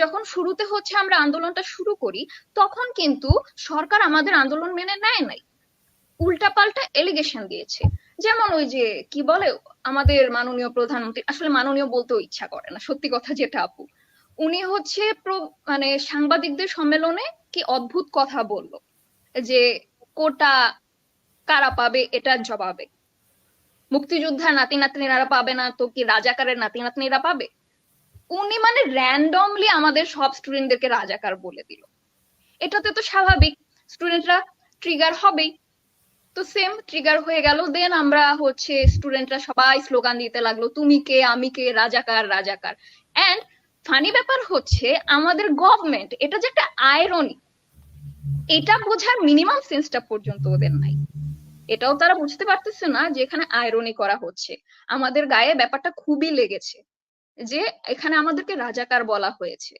যখন শুরুতে হচ্ছে আমরা আন্দোলনটা শুরু করি, তখন কিন্তু সরকার আমাদের আন্দোলন মেনে নেয় নাই, উল্টাপাল্টা এলিগেশন দিয়েছে। যেমন ওই যে কি বলে, আমাদের মাননীয় প্রধানমন্ত্রী, আসলে মাননীয় বলতেও ইচ্ছা করে না সত্যি কথা যেটা আপু, উনি হচ্ছে মানে সাংবাদিকদের সম্মেলনে কি অদ্ভুত কথা বললো, যে কোটা কারা পাবে এটার জবাবে মুক্তিযোদ্ধার নাতি নাতনিরা পাবে না তো কি রাজাকারের নাতি নাতনিরা পাবে। উনি মানে র্যান্ডমলি আমাদের সব স্টুডেন্টদেরকে রাজাকার বলে দিল। এটাতে তো স্বাভাবিক স্টুডেন্টরা ট্রিগার হবেই। তো সেম ট্রিগার হয়ে গেল, দেন আমরা হচ্ছে স্টুডেন্টরা সবাই স্লোগান দিতে লাগলো, তুমি কে আমি কে, রাজাকার রাজাকার। এন্ড ফানি ব্যাপার হচ্ছে আমাদের গভর্নমেন্ট, এটা যে একটা আয়রনি, এটা বোঝার মিনিমাম সেন্সটা পর্যন্ত ওদের নাই। এটাও তারা বুঝতে পারতেছে না যে এখানে আয়রনি করা হচ্ছে। আমাদের গায়ে ব্যাপারটা খুবই লেগেছে যে এখানে আমাদেরকে রাজাকার বলা হয়েছে।